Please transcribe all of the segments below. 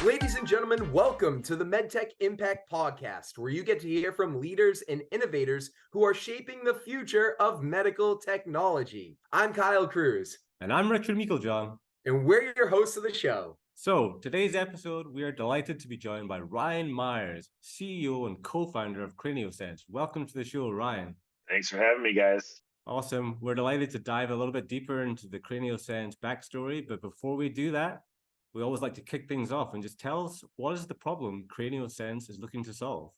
Ladies and gentlemen, welcome to the MedTech Impact Podcast, where you get to hear from leaders and innovators who are shaping the future of medical technology. I'm Kyle Cruz. And I'm Richard Meiklejohn. And we're your hosts of the show. So, today's episode, we are delighted to be joined by Ryan Myers, CEO and co-founder of CranioSense. Welcome to the show, Ryan. Thanks for having me, guys. Awesome. We're delighted to dive a little bit deeper into the CranioSense backstory. But before we do that, we always like to kick things off and just tell us, what is the problem CranioSense is looking to solve?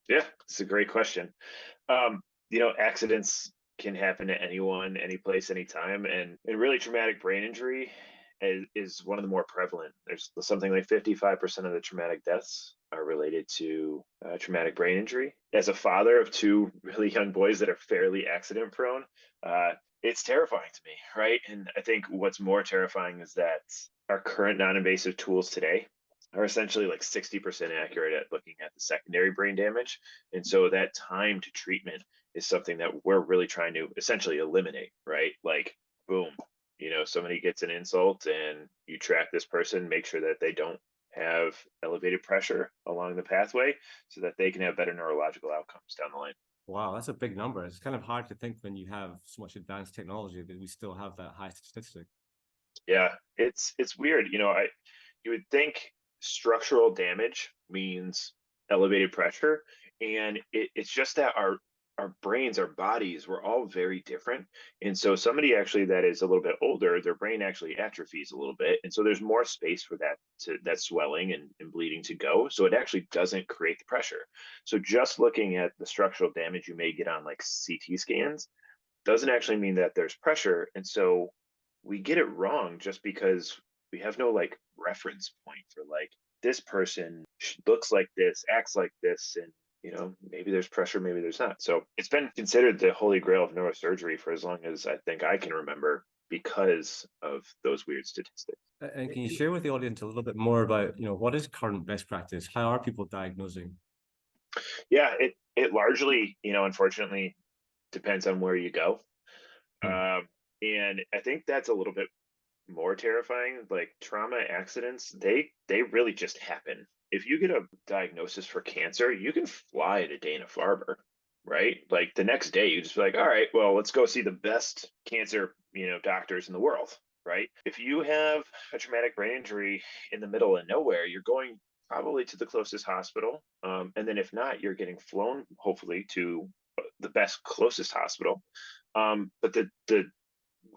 Yeah, it's a great question. Accidents can happen to anyone, any place, anytime. And really traumatic brain injury is one of the more prevalent. There's something like 55% of the traumatic deaths are related to traumatic brain injury. As a father of two really young boys that are fairly accident prone, it's terrifying to me, right? And I think what's more terrifying is that our current non-invasive tools today are essentially like 60% accurate at looking at the secondary brain damage. And so that time to treatment is something that we're really trying to essentially eliminate, right? Like, boom, somebody gets an insult and you track this person, make sure that they don't have elevated pressure along the pathway so that they can have better neurological outcomes down the line. Wow, that's a big number. It's kind of hard to think when you have so much advanced technology that we still have that high statistic. Yeah, it's weird. You would think structural damage means elevated pressure, and it's just that our brains, our bodies, we're all very different. And so somebody actually that is a little bit older, their brain actually atrophies a little bit. And so there's more space for that swelling and bleeding to go. So it actually doesn't create the pressure. So just looking at the structural damage you may get on like CT scans doesn't actually mean that there's pressure. And so we get it wrong just because we have no like reference point for like this person looks like this, acts like this, and maybe there's pressure, maybe there's not. So it's been considered the holy grail of neurosurgery for as long as I think I can remember because of those weird statistics. And can you share with the audience a little bit more about, what is current best practice? How are people diagnosing? Yeah, it largely, unfortunately depends on where you go. And I think that's a little bit more terrifying. Like trauma accidents, they really just happen. If you get a diagnosis for cancer, you can fly to Dana-Farber, right? Like the next day, you just be like, all right, well, let's go see the best cancer, doctors in the world, right? If you have a traumatic brain injury in the middle of nowhere, you're going probably to the closest hospital. And then if not, you're getting flown, hopefully, to the best closest hospital. But the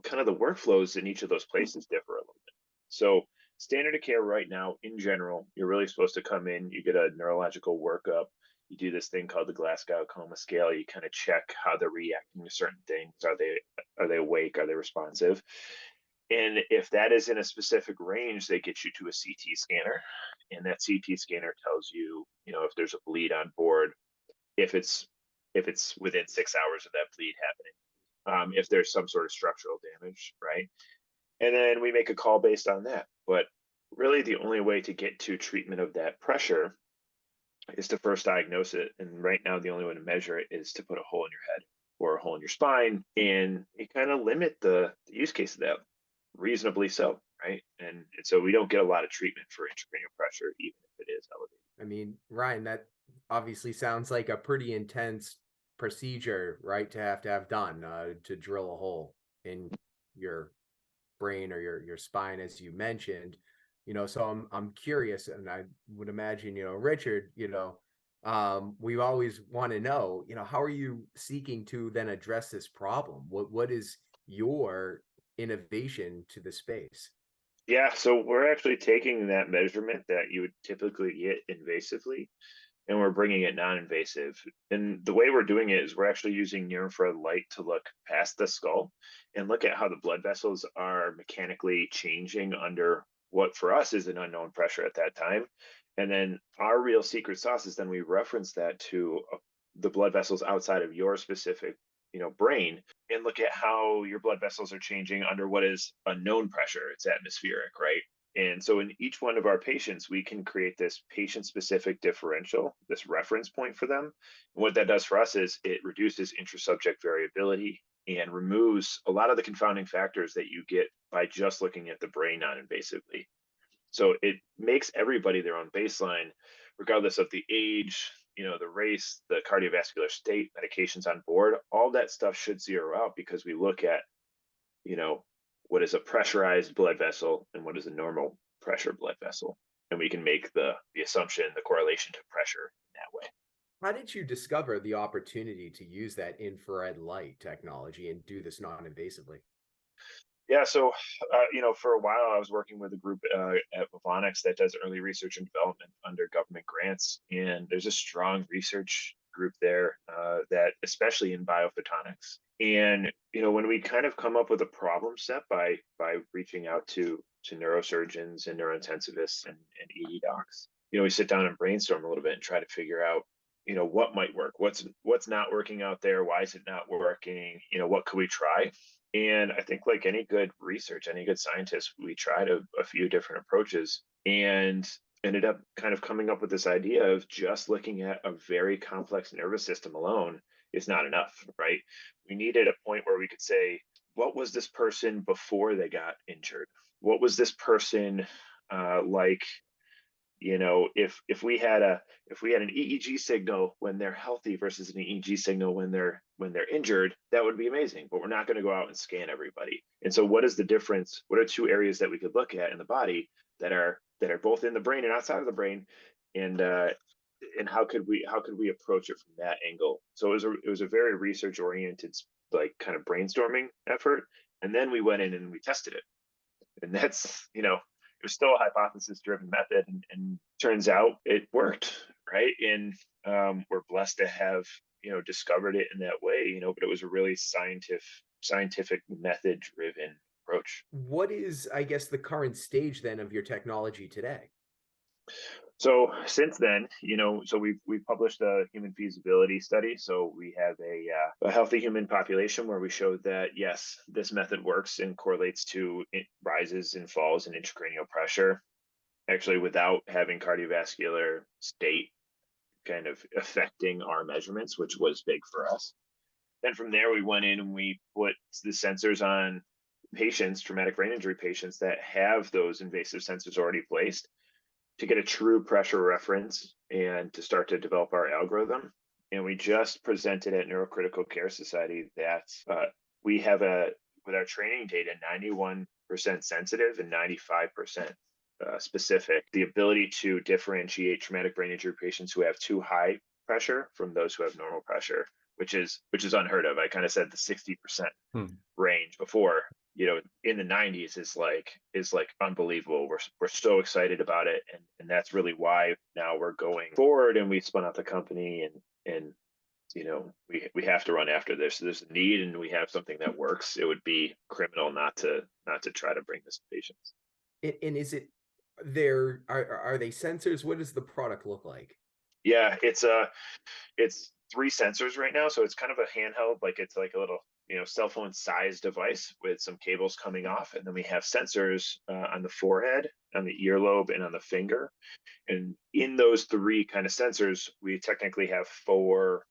kind of the workflows in each of those places differ a little bit. So standard of care right now, in general, you're really supposed to come in, you get a neurological workup, you do this thing called the Glasgow Coma Scale, you kind of check how they're reacting to certain things. Are they awake? Are they responsive? And if that is in a specific range, they get you to a CT scanner. And that CT scanner tells you, if there's a bleed on board, if it's within 6 hours of that bleed happening, if there's some sort of structural damage, right? And then we make a call based on that. But really the only way to get to treatment of that pressure is to first diagnose it. And right now, the only way to measure it is to put a hole in your head or a hole in your spine. And you kind of limit the use case of that, reasonably so, right? And so we don't get a lot of treatment for intracranial pressure, even if it is elevated. I mean, Ryan, that obviously sounds like a pretty intense procedure, right? To have done to drill a hole in your brain or your spine, as you mentioned. So I'm curious, and I would imagine, Richard, we always want to know, how are you seeking to then address this problem? What is your innovation to the space? Yeah, so we're actually taking that measurement that you would typically get invasively, and we're bringing it non-invasive. And the way we're doing it is we're actually using near-infrared light to look past the skull and look at how the blood vessels are mechanically changing under what for us is an unknown pressure at that time. And then our real secret sauce is then we reference that to the blood vessels outside of your specific brain, and look at how your blood vessels are changing under what is a known pressure. It's atmospheric, right? And so in each one of our patients, we can create this patient-specific differential, this reference point for them. And what that does for us is it reduces intrasubject variability and removes a lot of the confounding factors that you get by just looking at the brain non-invasively. So it makes everybody their own baseline, regardless of the age, the race, the cardiovascular state, medications on board. All that stuff should zero out because we look at, what is a pressurized blood vessel and what is a normal pressure blood vessel. And we can make the assumption, the correlation to pressure in that way. How did you discover the opportunity to use that infrared light technology and do this non-invasively? Yeah, so for a while I was working with a group at Bovonics that does early research and development under government grants, and there's a strong research group there that, especially in biophotonics. And when we kind of come up with a problem set by reaching out to neurosurgeons and neurointensivists and ED docs, we sit down and brainstorm a little bit and try to figure out what might work, what's not working out there, why is it not working, what could we try. And I think, like any good research, any good scientist, we tried a few different approaches and ended up kind of coming up with this idea of just looking at a very complex nervous system alone is not enough, right? We needed a point where we could say, what was this person before they got injured? What was this person like? If we had an EEG signal when they're healthy versus an EEG signal when they're injured, that would be amazing. But we're not going to go out and scan everybody. And so, what is the difference? What are two areas that we could look at in the body that are both in the brain and outside of the brain? And how could we approach it from that angle? So it was a very research oriented, like, kind of brainstorming effort. And then we went in and we tested it. And that's, it was still a hypothesis driven method, and turns out it worked, right? And we're blessed to have discovered it in that way, but it was a really scientific method driven approach. What is, I guess, the current stage then of your technology today? So since then, so we've published a human feasibility study. So we have a healthy human population where we showed that yes, this method works and correlates to rises and falls in intracranial pressure, actually without having cardiovascular state kind of affecting our measurements, which was big for us. Then from there, we went in and we put the sensors on patients, traumatic brain injury patients that have those invasive sensors already placed, to get a true pressure reference and to start to develop our algorithm. And we just presented at Neurocritical Care Society that we have with our training data, 91% sensitive and 95% specific, the ability to differentiate traumatic brain injury patients who have too high pressure from those who have normal pressure, which is unheard of. I kind of said the 60% range before. In the 90s is like unbelievable. We're so excited about it, and that's really why now we're going forward, and we spun out the company, and we have to run after this. There's a need, and we have something that works. It would be criminal not to try to bring this to patients. And is it are they sensors? What does the product look like? Yeah, it's 3 sensors right now, so it's kind of a handheld, like it's like a little cell phone sized device with some cables coming off, and then we have sensors on the forehead, on the earlobe, and on the finger. And in those 3 kind of sensors, we technically have 4,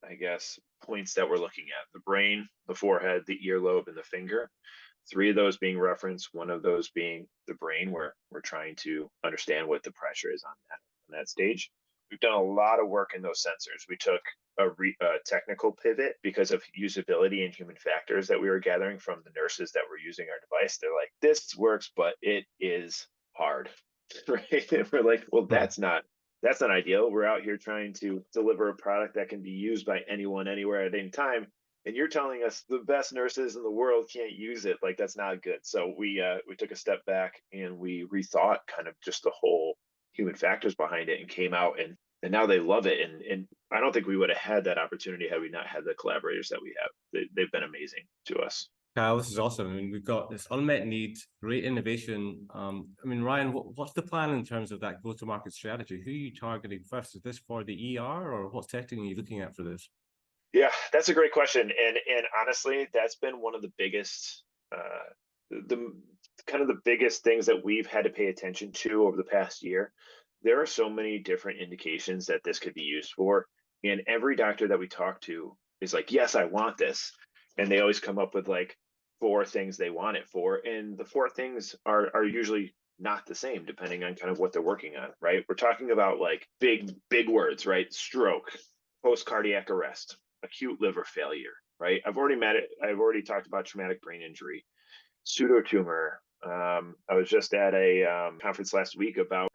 I guess, points that we're looking at: the brain, the forehead, the earlobe, and the finger. 3 of those being referenced, 1 of those being the brain, where we're trying to understand what the pressure is on that stage. We've done a lot of work in those sensors. We took a technical pivot because of usability and human factors that we were gathering from the nurses that were using our device. They're like, this works, but it is hard, right? And we're like, well, that's not ideal. We're out here trying to deliver a product that can be used by anyone, anywhere, at any time. And you're telling us the best nurses in the world can't use it. Like, that's not good. So we took a step back and we rethought kind of just the whole human factors behind it, and came out, and now they love it. And I don't think we would have had that opportunity had we not had the collaborators that we have. They've been amazing to us. Kyle, this is awesome. I mean, we've got this unmet need, great innovation. I mean, Ryan, what's the plan in terms of that go-to-market strategy? Who are you targeting first? Is this for the ER, or what setting are you looking at for this? Yeah, that's a great question. And honestly, that's been one of the biggest, kind of the biggest things that we've had to pay attention to over the past year. There are so many different indications that this could be used for. And every doctor that we talk to is like, yes, I want this. And they always come up with like 4 things they want it for. And the 4 things are usually not the same depending on kind of what they're working on, right? We're talking about like big words, right? Stroke, post cardiac arrest, acute liver failure, right? I've already talked about traumatic brain injury, pseudotumor. I was just at a conference last week about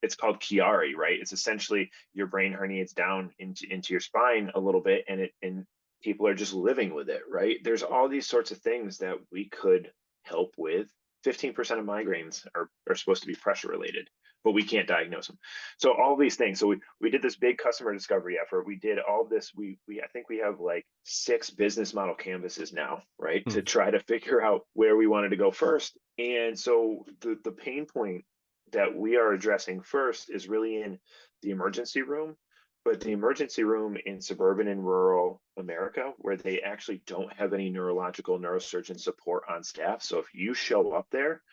it's called Chiari, right? It's essentially your brain herniates down into your spine a little bit, and people are just living with it, right? There's all these sorts of things that we could help with. 15% of migraines are supposed to be pressure related, but we can't diagnose them. So all these things. So we did this big customer discovery effort. We did all this. I think we have like 6 business model canvases now, right? To try to figure out where we wanted to go first. And so the pain point that we are addressing first is really in the emergency room, but the emergency room in suburban and rural America, where they actually don't have any neurological neurosurgeon support on staff. So if you show up there,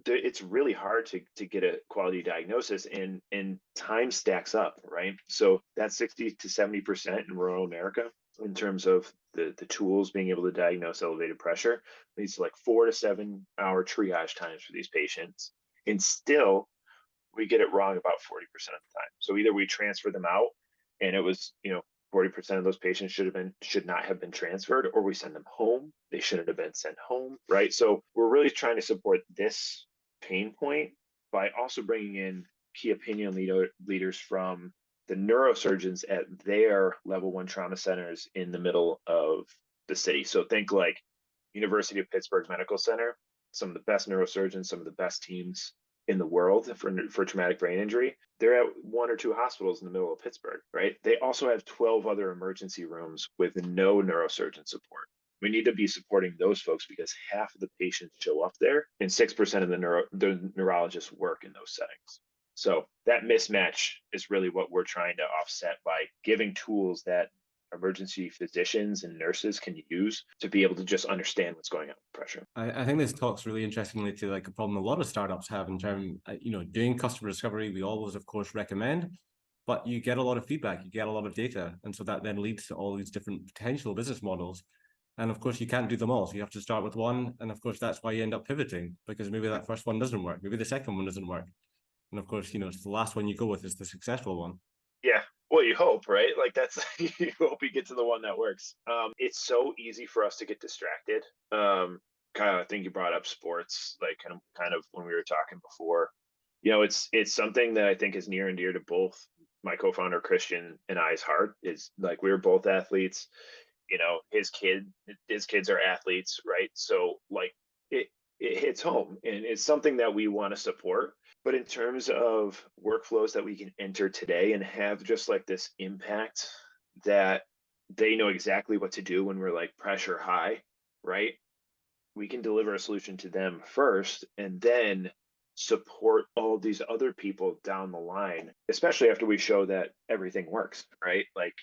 it's really hard to get a quality diagnosis, and time stacks up, right? So that's 60 to 70% in rural America in terms of the tools being able to diagnose elevated pressure. Leads to like 4 to 7 hour triage times for these patients. And still we get it wrong about 40% of the time. So either we transfer them out, and it was, 40% of those patients should not have been transferred, or we send them home. They shouldn't have been sent home, right? So we're really trying to support this pain point by also bringing in key opinion leaders from the neurosurgeons at their level 1 trauma centers in the middle of the city. So think like University of Pittsburgh Medical Center, some of the best neurosurgeons, some of the best teams in the world for traumatic brain injury. They're at 1 or 2 hospitals in the middle of Pittsburgh, right? They also have 12 other emergency rooms with no neurosurgeon support. We need to be supporting those folks because half of the patients show up there, and 6% of the neurologists work in those settings. So that mismatch is really what we're trying to offset by giving tools that emergency physicians and nurses can use to be able to just understand what's going on with pressure. I think this talks really interestingly to like a problem a lot of startups have in terms, doing customer discovery. We always, of course, recommend, but you get a lot of feedback, you get a lot of data. And so that then leads to all these different potential business models. And of course, you can't do them all. So you have to start with one. And of course, that's why you end up pivoting, because maybe that first one doesn't work. Maybe the second one doesn't work. And of course, it's the last one you go with is the successful one. Yeah. Well, you hope, right? Like that's, you hope you get to the one that works. It's so easy for us to get distracted. I think you brought up sports, like kind of when we were talking before. It's something that I think is near and dear to both my co-founder Christian and I's heart. Is like we were both athletes. His kids are athletes, right? So like it hits home, and it's something that we want to support. But in terms of workflows that we can enter today and have just like this impact that they know exactly what to do when we're like pressure high, right? We can deliver a solution to them first and then support all these other people down the line, especially after we show that everything works, right? Like,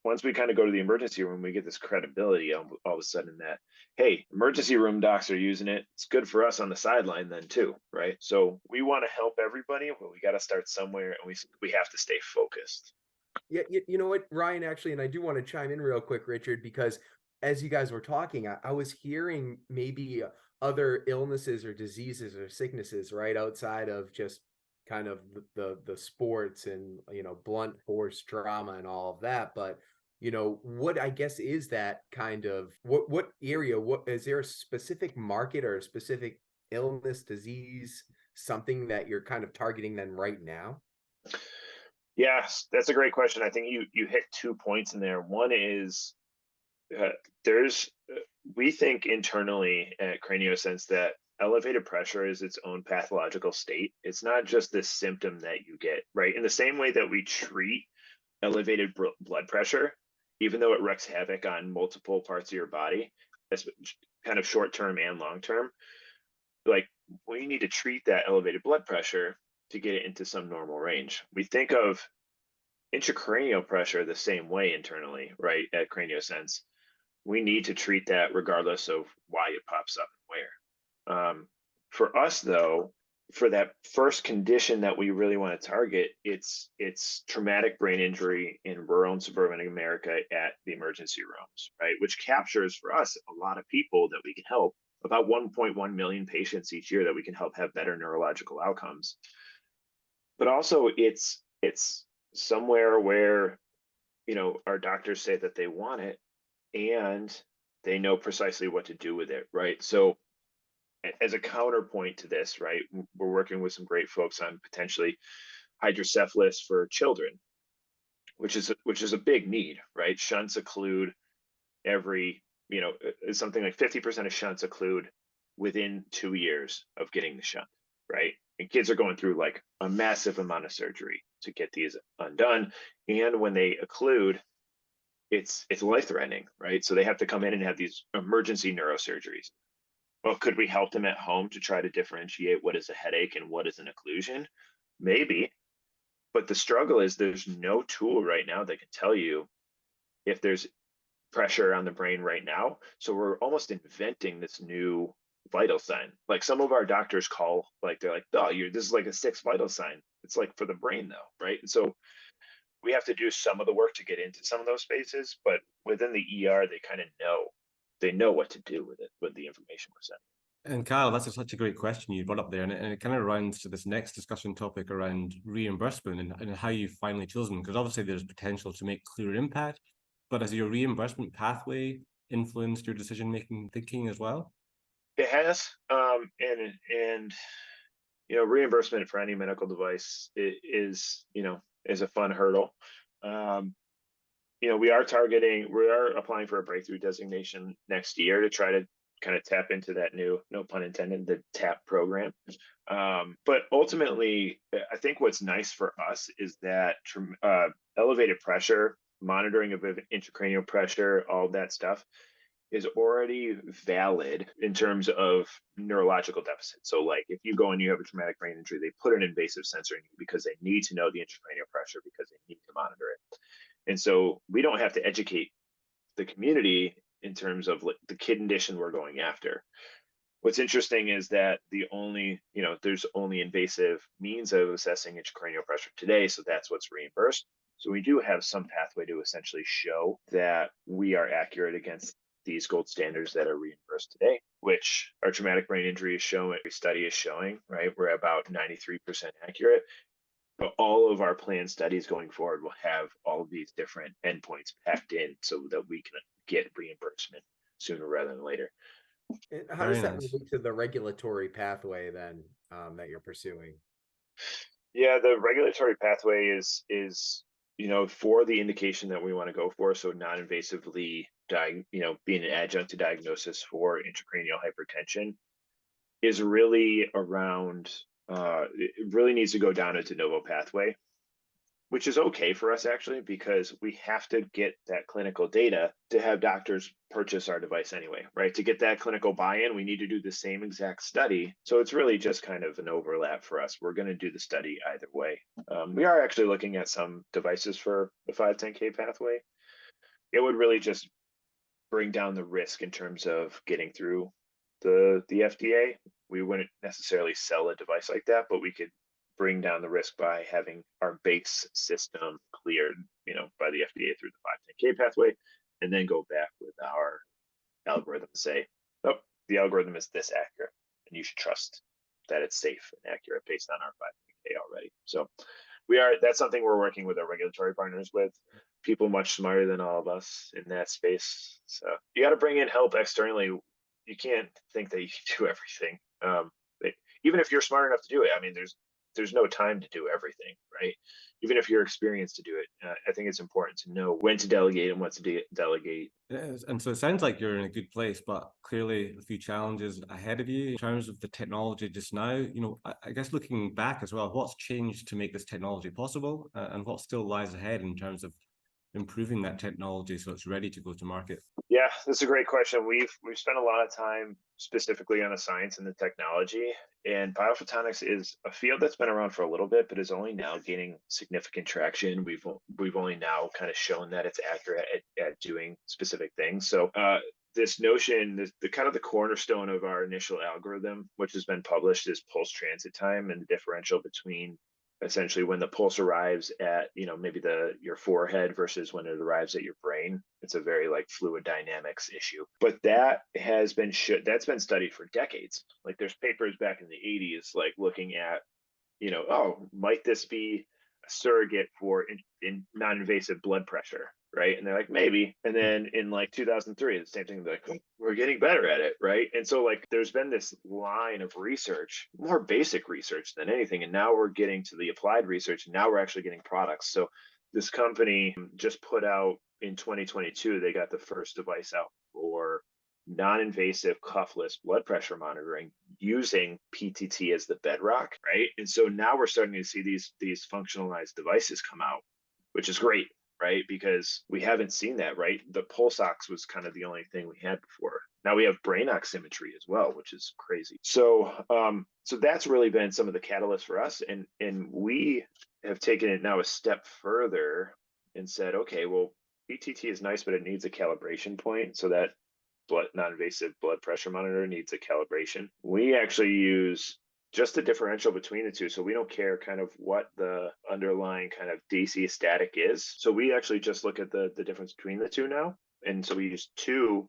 once we kind of go to the emergency room, we get this credibility all of a sudden that, hey, emergency room docs are using it. It's good for us on the sideline then too, right? So we want to help everybody, but we got to start somewhere, and we have to stay focused. Yeah, you know what, Ryan, actually, and I do want to chime in real quick, Richard, because as you guys were talking, I was hearing maybe other illnesses or diseases or sicknesses right outside of just kind of the sports and blunt force trauma and all of that. But what I guess is that kind of what area, what is there a specific market or a specific illness, disease, something that you're kind of targeting then right now? Yes, that's a great question. I think you hit 2 points in there. One is we think internally at CranioSense that elevated pressure is its own pathological state. It's not just this symptom that you get, right? In the same way that we treat elevated blood pressure, even though it wreaks havoc on multiple parts of your body, that's kind of short-term and long-term, like we need to treat that elevated blood pressure to get it into some normal range. We think of intracranial pressure the same way internally, right? At CranioSense, we need to treat that regardless of why it pops up and where. For us, though, for that first condition that we really want to target, it's traumatic brain injury in rural and suburban America at the emergency rooms, right? Which captures for us a lot of people that we can help, about 1.1 million patients each year that we can help have better neurological outcomes. But also it's somewhere where, you know, our doctors say that they want it and they know precisely what to do with it, right? So as a counterpoint to this, right, we're working with some great folks on potentially hydrocephalus for children, which is a big need, right? Shunts occlude every, you know, something like 50% of shunts occlude within 2 years of getting the shunt, right? And kids are going through like a massive amount of surgery to get these undone. And when they occlude, it's life-threatening, right? So they have to come in and have these emergency neurosurgeries. Well, could we help them at home to try to differentiate what is a headache and what is an occlusion? Maybe. But the struggle is there's no tool right now that can tell you if there's pressure on the brain right now. So we're almost inventing this new vital sign. Like some of our doctors call, like they're like, oh, this is like a 6th vital sign. It's like for the brain though, right? And so we have to do some of the work to get into some of those spaces, but within the ER, they kind of know what to do with it, with the information we're sending. And Kyle, that's such a great question you brought up there, and it kind of rounds to this next discussion topic around reimbursement and how you've finally chosen, because obviously there's potential to make clear impact, but has your reimbursement pathway influenced your decision-making thinking as well? It has, and you know, reimbursement for any medical device is a fun hurdle. You know, we are applying for a breakthrough designation next year to try to kind of tap into that new, no pun intended, the TAP program. But ultimately, I think what's nice for us is that elevated pressure, monitoring of intracranial pressure, all that stuff is already valid in terms of neurological deficit. So like if you go and you have a traumatic brain injury, they put an invasive sensor in you because they need to know the intracranial pressure because they need to monitor it. And so we don't have to educate the community in terms of like the condition we're going after. What's interesting is that there's only invasive means of assessing intracranial pressure today. So that's what's reimbursed. So we do have some pathway to essentially show that we are accurate against these gold standards that are reimbursed today, which our traumatic brain injury is showing, every study is showing, right? We're about 93% accurate. But all of our planned studies going forward will have all of these different endpoints packed in so that we can get reimbursement sooner rather than later. And how Very does that nice. relate to the regulatory pathway then that you're pursuing? Yeah, the regulatory pathway is for the indication that we want to go for. So non-invasively, being an adjunct to diagnosis for intracranial hypertension is really around. It really needs to go down a de novo pathway, which is okay for us actually, because we have to get that clinical data to have doctors purchase our device anyway, right? To get that clinical buy-in, we need to do the same exact study. So it's really just kind of an overlap for us. We're going to do the study either way. We are actually looking at some devices for the 510K pathway. It would really just bring down the risk in terms of getting through the FDA. We wouldn't necessarily sell a device like that, but we could bring down the risk by having our base system cleared, by the FDA through the 510K pathway, and then go back with our algorithm and say, oh, the algorithm is this accurate, and you should trust that it's safe and accurate based on our 510K already. So that's something we're working with our regulatory partners with, people much smarter than all of us in that space. So you got to bring in help externally. You can't think that you can do everything. Even if you're smart enough to do it, I mean, there's no time to do everything, right? Even if you're experienced to do it, I think it's important to know when to delegate and what to delegate. Yes, and so it sounds like you're in a good place, but clearly a few challenges ahead of you in terms of the technology just now. I guess looking back as well, what's changed to make this technology possible, and what still lies ahead in terms of improving that technology so it's ready to go to market? Yeah, that's a great question. We've spent a lot of time specifically on the science and the technology, and biophotonics is a field that's been around for a little bit, but is only now gaining significant traction. We've only now kind of shown that it's accurate at doing specific things. So this notion, the kind of the cornerstone of our initial algorithm, which has been published, is pulse transit time and the differential between essentially when the pulse arrives at, maybe your forehead versus when it arrives at your brain. It's a very like fluid dynamics issue, but that's been studied for decades. Like there's papers back in the 80s, like looking at, oh, might this be a surrogate for in non-invasive blood pressure, right? And they're like, maybe. And then in like 2003, the same thing, like, oh, we're getting better at it, right? And so like there's been this line of research, more basic research than anything, and now we're getting to the applied research, and now we're actually getting products. So this company just put out in 2022, they got the first device out for non-invasive cuffless blood pressure monitoring using PTT as the bedrock, right? And so now we're starting to see these functionalized devices come out, which is great, right? Because we haven't seen that, right? The pulse ox was kind of the only thing we had before. Now we have brain oximetry as well, which is crazy. So so that's really been some of the catalysts for us, and we have taken it now a step further and said, okay, well, PTT is nice, but it needs a calibration point. So that non-invasive blood pressure monitor needs a calibration. We actually use just the differential between the two. So we don't care kind of what the underlying kind of DC static is. So we actually just look at the difference between the two now. And so we use two,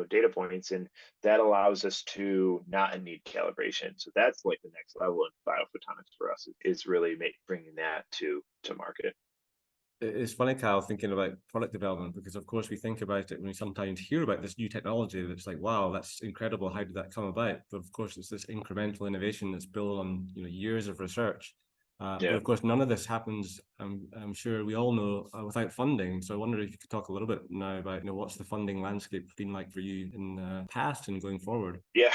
data points, and that allows us to not need calibration. So that's like the next level in biophotonics for us, is really bringing that to market. It's funny, Kyle, thinking about product development, because of course we think about it when we sometimes hear about this new technology that's like, wow, that's incredible. How did that come about? But of course, it's this incremental innovation that's built on years of research. But of course, none of this happens, I'm sure we all know, without funding. So I wonder if you could talk a little bit now about what's the funding landscape been like for you in the past and going forward? Yeah,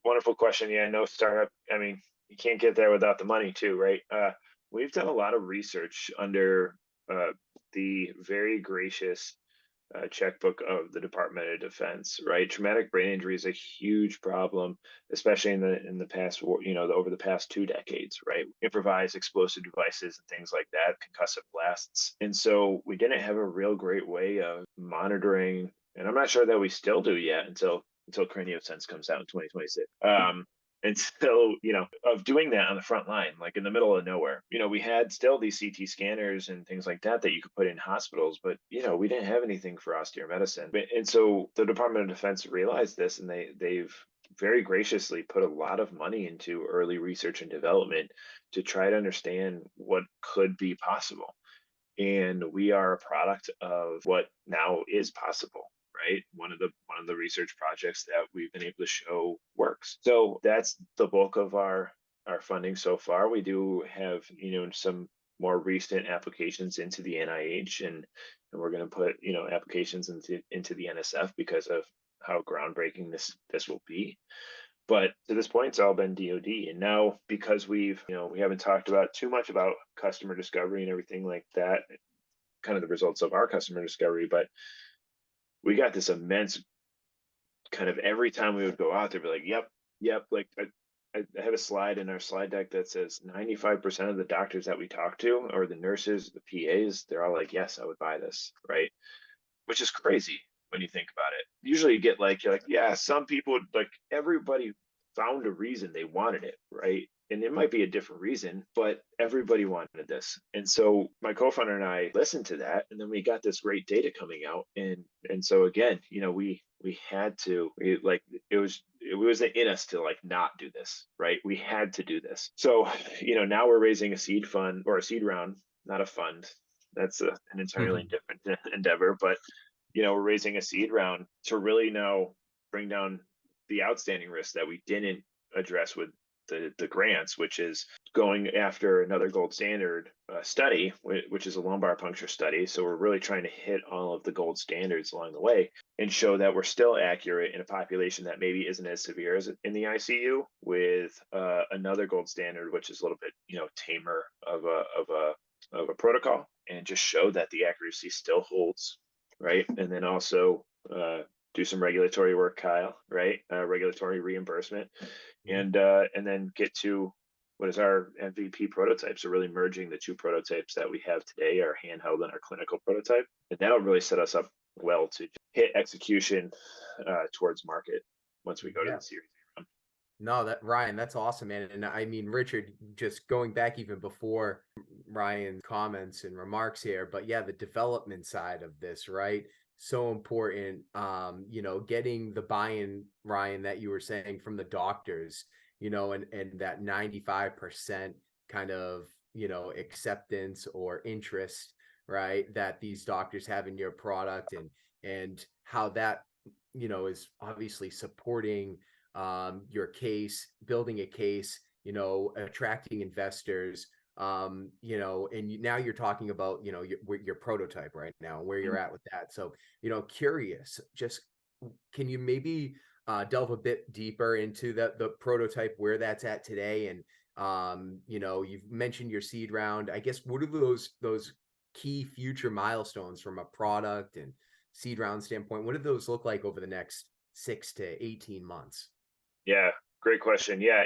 wonderful question. Yeah, no startup. I mean, you can't get there without the money too, right? We've done a lot of research under the very gracious checkbook of the Department of Defense, right? Traumatic brain injury is a huge problem, especially in the past, over the past 2 decades, right? Improvised explosive devices and things like that, concussive blasts, and so we didn't have a real great way of monitoring, and I'm not sure that we still do yet until CranioSense comes out in 2026. And so, of doing that on the front line, like in the middle of nowhere, we had still these CT scanners and things like that you could put in hospitals, but, we didn't have anything for austere medicine. And so the Department of Defense realized this, and they've very graciously put a lot of money into early research and development to try to understand what could be possible. And we are a product of what now is possible. Right, one of the research projects that we've been able to show works. So that's the bulk of our funding so far. We do have some more recent applications into the NIH, and we're going to put applications into the NSF because of how groundbreaking this will be. But to this point, it's all been DoD, and now because we haven't talked about too much about customer discovery and everything like that, kind of the results of our customer discovery, but we got this immense kind of, every time we would go out there, be like, yep. Like I have a slide in our slide deck that says 95% of the doctors that we talk to, or the nurses, the PAs, they're all like, yes, I would buy this, right? Which is crazy when you think about it. Usually you get you're like, yeah, some people, like everybody found a reason they wanted it, right? And it might be a different reason, but everybody wanted this. And so my co-founder and I listened to that, and then we got this great data coming out. And so again, we had to, it was in us to not do this, right? We had to do this. So, now we're raising a seed fund, or a seed round, not a fund. That's an entirely different endeavor, but we're raising a seed round to really now bring down the outstanding risk that we didn't address with the grants, which is going after another gold standard study, which is a lumbar puncture study. So we're really trying to hit all of the gold standards along the way and show that we're still accurate in a population that maybe isn't as severe as in the ICU, with another gold standard, which is a little bit tamer of a protocol, and just show that the accuracy still holds, right? And then also do some regulatory work, Kyle, right? Regulatory reimbursement, and then get to what is our MVP prototype. So really merging the two prototypes that we have today, our handheld and our clinical prototype, and that'll really set us up well to hit execution towards market once we go to Yeah. the series. No, that Ryan, that's awesome, man. And I mean, Richard, just going back even before Ryan's comments and remarks here, but yeah, the development side of this, right? So important. Getting the buy-in, Ryan, that you were saying from the doctors, and that 95% kind of, acceptance or interest, right, that these doctors have in your product, and how that, is obviously supporting your case, building a case, attracting investors, and now you're talking about, your prototype right now, where you're at with that. So, curious, just can you maybe delve a bit deeper into the prototype, where that's at today? And, you've mentioned your seed round. I guess, what are those key future milestones from a product and seed round standpoint? What do those look like over the next 6 to 18 months? Yeah, great question. Yeah,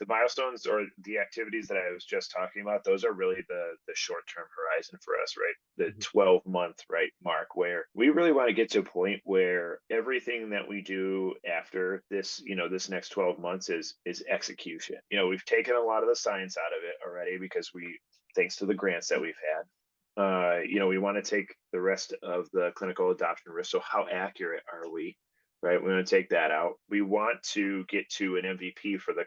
the milestones or the activities that I was just talking about, those are really the short-term horizon for us, right? The 12-month right mark, where we really want to get to a point where everything that we do after this, this next 12 months is execution. We've taken a lot of the science out of it already because thanks to the grants that we've had. We want to take the rest of the clinical adoption risk. So how accurate are we? Right, we want to take that out. We want to get to an MVP for the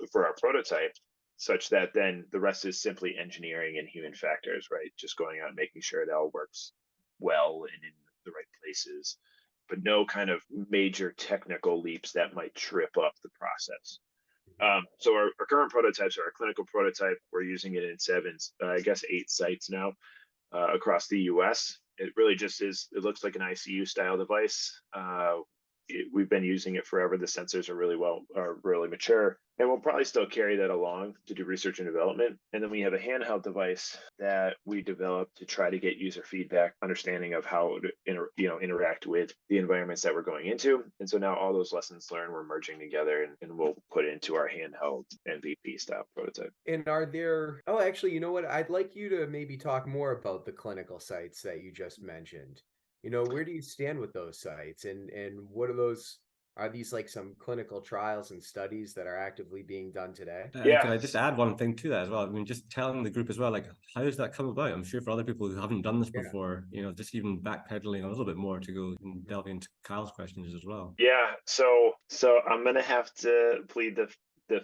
for our prototype, such that then the rest is simply engineering and human factors, right? Just going out and making sure it all works well and in the right places, but no kind of major technical leaps that might trip up the process. So our current prototypes are our clinical prototype. We're using it in 8 sites now across the US. It really just is, it looks like an ICU style device. We've been using it forever. The sensors are really mature, and we'll probably still carry that along to do research and development. And then we have a handheld device that we developed to try to get user feedback, understanding of how to interact with the environments that we're going into. And so now all those lessons learned, we're merging together, and we'll put it into our handheld MVP style prototype. And are there, oh, actually, you know what? I'd like you to maybe talk more about the clinical sites that you just mentioned. Where do you stand with those sites, and what are those? Are these like some clinical trials and studies that are actively being done today? Can I just add one thing to that as well? I mean, just telling the group as well, like, how does that come about? I'm sure for other people who haven't done this before, just even backpedaling a little bit more to go and delve into Kyle's questions as well. Yeah, so I'm gonna have to plead the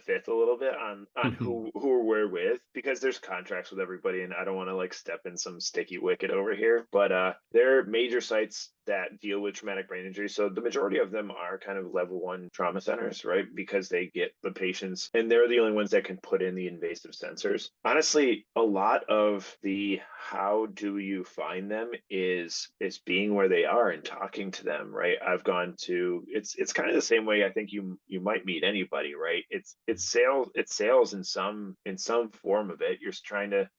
fifth a little bit on who we're with, because there's contracts with everybody, and I don't want to like step in some sticky wicket over here. But there are major sites that deal with traumatic brain injury. So the majority of them are kind of level 1 trauma centers, right? Because they get the patients, and they're the only ones that can put in the invasive sensors. Honestly, a lot of the how do you find them is being where they are and talking to them, right? I've gone to, it's kind of the same way I think you might meet anybody, right? It's sales in some form of it. You're trying to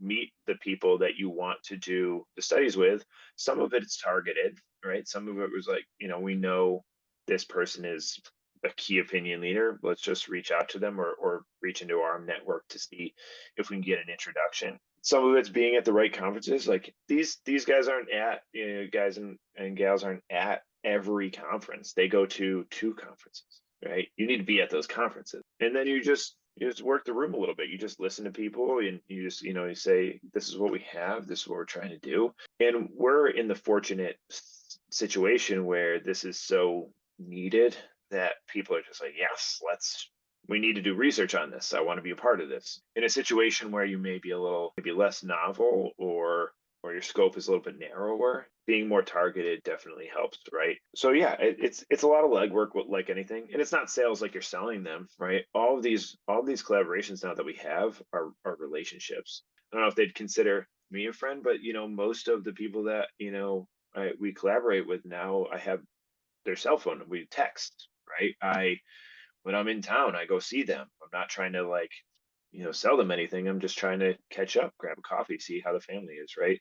meet the people that you want to do the studies with. Some of it's targeted, right? Some of it was like, we know this person is a key opinion leader. Let's just reach out to them or reach into our network to see if we can get an introduction. Some of it's being at the right conferences. Like these guys aren't at, guys and gals aren't at every conference. They go to 2 conferences, right? You need to be at those conferences. And then you just work the room a little bit. You just listen to people, and you just, you say, this is what we have, this is what we're trying to do. And we're in the fortunate situation where this is so needed that people are just like, yes, we need to do research on this. I want to be a part of this. In a situation where you may be maybe less novel, or your scope is a little bit narrower, being more targeted definitely helps, right? So yeah, it's a lot of legwork with like anything, and it's not sales like you're selling them, right? All of these collaborations now that we have are relationships. I don't know if they'd consider me a friend, but most of the people that we collaborate with now, I have their cell phone, and we text, right? When I'm in town, I go see them. I'm not trying to like, sell them anything. I'm just trying to catch up, grab a coffee, see how the family is, right?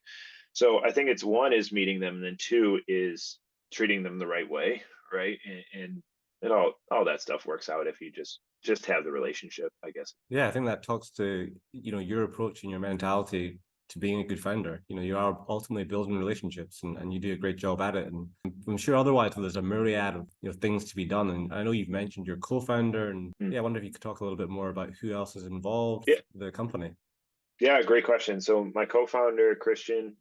So I think it's 1 is meeting them, and then 2 is treating them the right way, right? And it all that stuff works out if you just have the relationship, I guess. Yeah, I think that talks to, your approach and your mentality to being a good founder. You know, you are ultimately building relationships, and you do a great job at it. And I'm sure otherwise there's a myriad of things to be done. And I know you've mentioned your co-founder, and yeah, I wonder if you could talk a little bit more about who else is involved in the company. Yeah, great question. So my co-founder, Christian,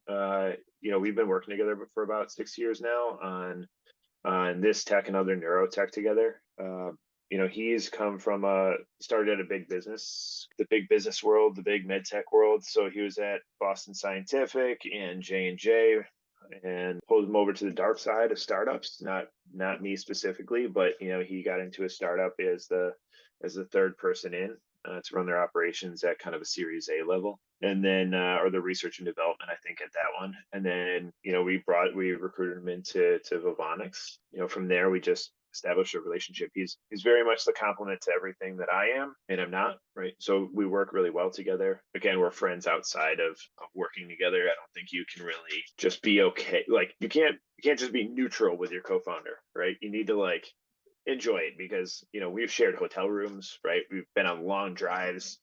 we've been working together for about 6 years now on this tech and other neurotech together. He's come from started at a big business, the big business world, the big med tech world. So he was at Boston Scientific and J&J, and pulled him over to the dark side of startups. Not me specifically, but he got into a startup as the third person in to run their operations at kind of a Series A level, and then or the research and development, I think, at that one. And then we recruited him into Vivonics. From there we just established a relationship. He's very much the complement to everything that I am and I'm not, right? So we work really well together. Again, we're friends outside of working together. I don't think you can really just be okay. Like you can't just be neutral with your co-founder, right? You need to enjoy it, because we've shared hotel rooms, right? We've been on long drives,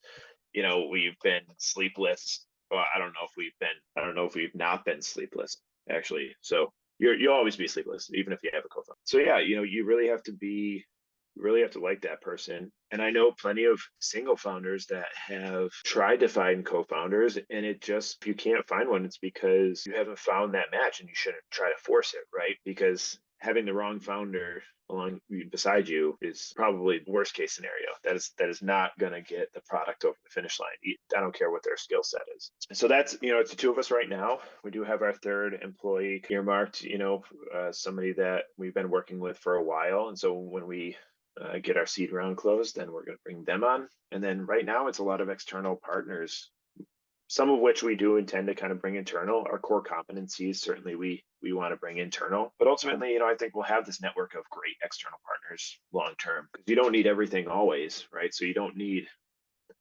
we've been sleepless. Well, I don't know if we've not been sleepless, actually. So you'll always be sleepless, even if you have a co-founder. So yeah, you really have to like that person. And I know plenty of single founders that have tried to find co-founders, and if you can't find one, it's because you haven't found that match, and you shouldn't try to force it, right? Because having the wrong founder along beside you is probably the worst case scenario. That is not going to get the product over the finish line. I don't care what their skill set is. So that's, it's the two of us right now. We do have our third employee earmarked, somebody that we've been working with for a while. And so when we get our seed round closed, then we're going to bring them on. And then right now it's a lot of external partners, some of which we do intend to kind of bring internal. Our core competencies, certainly we want to bring internal, but ultimately, I think we'll have this network of great external partners long term, because you don't need everything always, right? So you don't need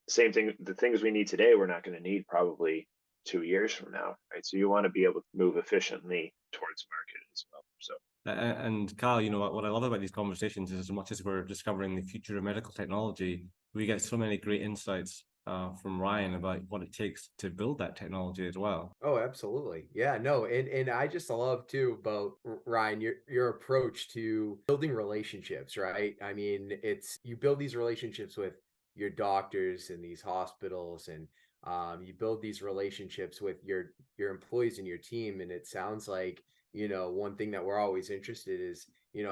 the things we need today, we're not going to need probably 2 years from now, right? So you want to be able to move efficiently towards market as well. So. And Kyle, what I love about these conversations is, as much as we're discovering the future of medical technology, we get so many great insights from Ryan about what it takes to build that technology as well. Oh, absolutely. Yeah, no. And I just love too about Ryan, your approach to building relationships, right? I mean, you build these relationships with your doctors in these hospitals, and you build these relationships with your employees and your team. And it sounds like, one thing that we're always interested is,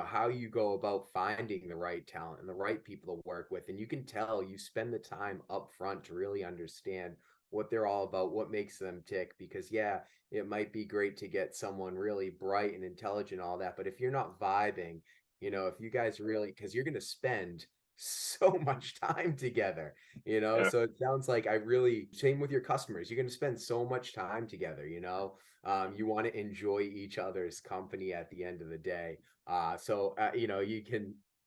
how you go about finding the right talent and the right people to work with. And you can tell you spend the time up front to really understand what they're all about, what makes them tick. Because yeah, it might be great to get someone really bright and intelligent, all that, but if you're not vibing, if you guys really, because you're going to spend so much time together, Yeah. so it sounds like same with your customers, you're going to spend so much time together, you want to enjoy each other's company at the end of the day.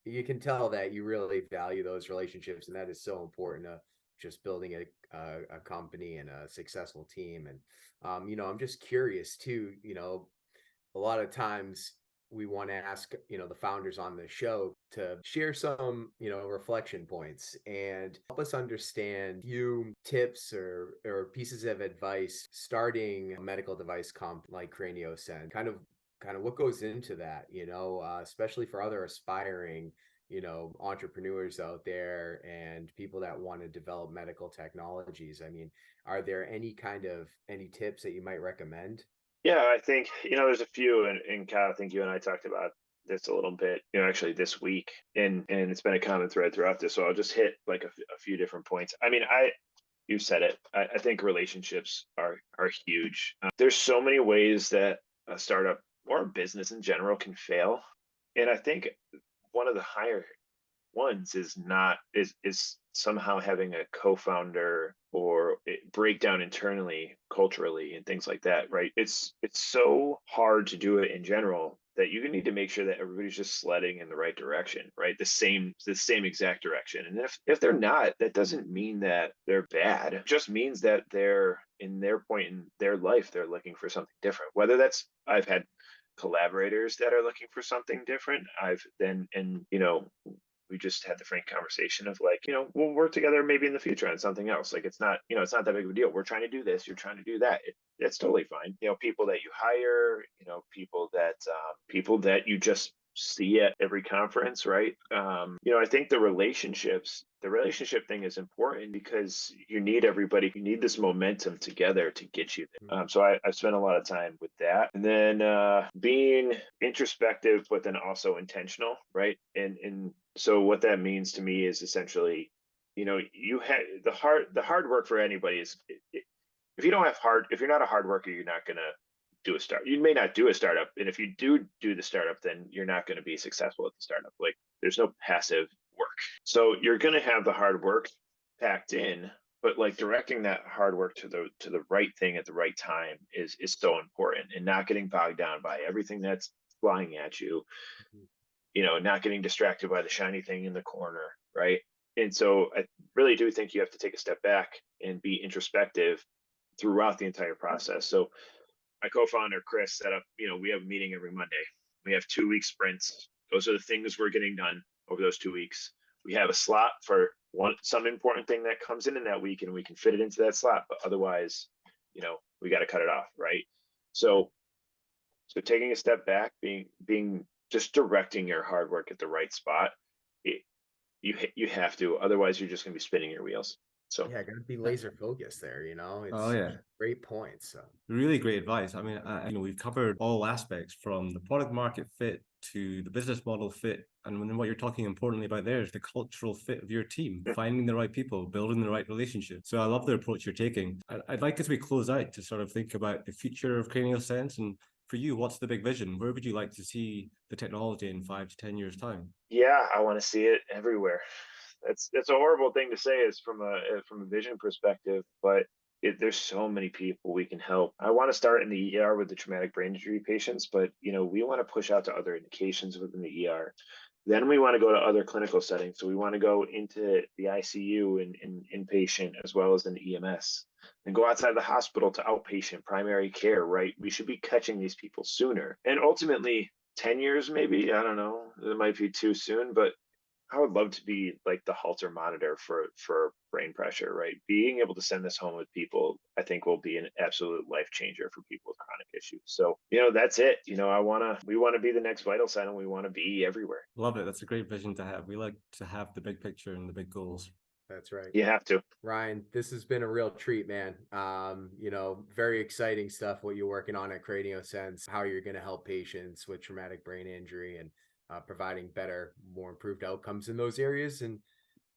You can tell that you really value those relationships, and that is so important to just building a company and a successful team. And I'm just curious too, a lot of times we want to ask, the founders on the show to share some, reflection points and help us understand few tips or pieces of advice starting a medical device comp like CranioSense. Kind of what goes into that, especially for other aspiring, entrepreneurs out there and people that want to develop medical technologies. I mean, are there any tips that you might recommend? Yeah, I think, there's a few, and Kyle, I think you and I talked about this a little bit, actually this week, and it's been a common thread throughout this. So I'll just hit like a few different points. I mean, you said it. I think relationships are huge. There's so many ways that a startup or a business in general can fail, and I think one of the higher ones is somehow having a co-founder or breakdown internally, culturally, and things like that, right? It's so hard to do it in general that you need to make sure that everybody's just sledding in the right direction, right? The same exact direction. And if they're not, that doesn't mean that they're bad. It just means that they're in their point in their life, they're looking for something different. I've had collaborators that are looking for something different. we just had the frank conversation of like, we'll work together maybe in the future on something else. Like it's not that big of a deal. We're trying to do this, you're trying to do that. It's totally fine. People that you hire, people that you just see at every conference, right? I think the relationship thing is important because you need everybody, you need this momentum together to get you there. So I spent a lot of time with that. And then being introspective, but then also intentional, right? And so what that means to me is essentially, you have the hard work for anybody is, if you're not a hard worker, you're not gonna do a start. You may not do a startup, and if you do the startup, then you're not going to be successful at the startup. Like there's no passive work, so you're going to have the hard work packed in, but like directing that hard work to the right thing at the right time is so important, and not getting bogged down by everything that's flying at you. Not getting distracted by the shiny thing in the corner, right? And so I really do think you have to take a step back and be introspective throughout the entire process. So my co-founder, Chris, set up, we have a meeting every Monday. We have 2-week sprints. Those are the things we're getting done over those 2 weeks. We have a slot for some important thing that comes in that week, and we can fit it into that slot. But otherwise, we got to cut it off, right? So taking a step back, being just directing your hard work at the right spot, you have to. Otherwise, you're just going to be spinning your wheels. So yeah, gotta be laser focused there, It's Oh yeah, great points. So really great advice. I mean, we've covered all aspects from the product market fit to the business model fit, and then what you're talking importantly about there is the cultural fit of your team, finding the right people, building the right relationships. So I love the approach you're taking. I'd like, as we close out, to sort of think about the future of CranioSense, and for you, what's the big vision? Where would you like to see the technology in 5 to 10 years time? Yeah, I want to see it everywhere. That's a horrible thing to say, is from a vision perspective, but there's so many people we can help. I want to start in the ER with the traumatic brain injury patients, but we want to push out to other indications within the ER. Then we want to go to other clinical settings. So we want to go into the ICU and inpatient, as well as in EMS, and go outside the hospital to outpatient primary care, right? We should be catching these people sooner. And ultimately, 10 years, maybe, I don't know, it might be too soon, but I would love to be like the Holter monitor for brain pressure, right? Being able to send this home with people, I think, will be an absolute life changer for people with chronic issues. So, that's it. We want to be the next vital sign, and we want to be everywhere. Love it. That's a great vision to have. We like to have the big picture and the big goals. that's right. You have to. Ryan, this has been a real treat, man. Very exciting stuff, what you're working on at CranioSense, how you're going to help patients with traumatic brain injury, and providing better, more improved outcomes in those areas, and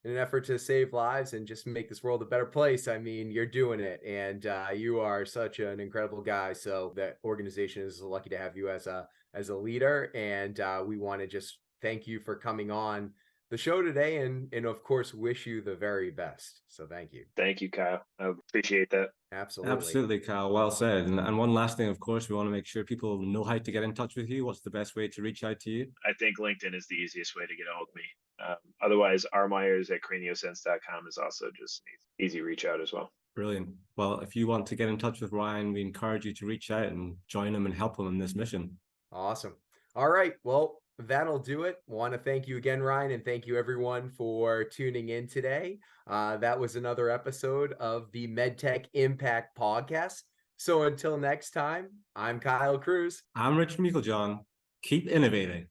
in an effort to save lives and just make this world a better place. I mean, you're doing it, and you are such an incredible guy. So that organization is lucky to have you as a leader, and we want to just thank you for coming on the show today, and of course wish you the very best. So thank you. Thank you, Kyle. I appreciate that. Absolutely, Kyle. Well said. And one last thing, of course, we want to make sure people know how to get in touch with you. What's the best way to reach out to you? I think LinkedIn is the easiest way to get a hold of me. Otherwise, rmyers@craniosense.com is also just an easy reach out as well. Brilliant. Well, if you want to get in touch with Ryan, we encourage you to reach out and join him and help him in this mission. Awesome. All right. Well, that'll do it. Want to thank you again, Ryan, and thank you everyone for tuning in today. That was another episode of the MedTech Impact Podcast. So until next time, I'm Kyle Cruz. I'm Richard Meiklejohn. Keep innovating.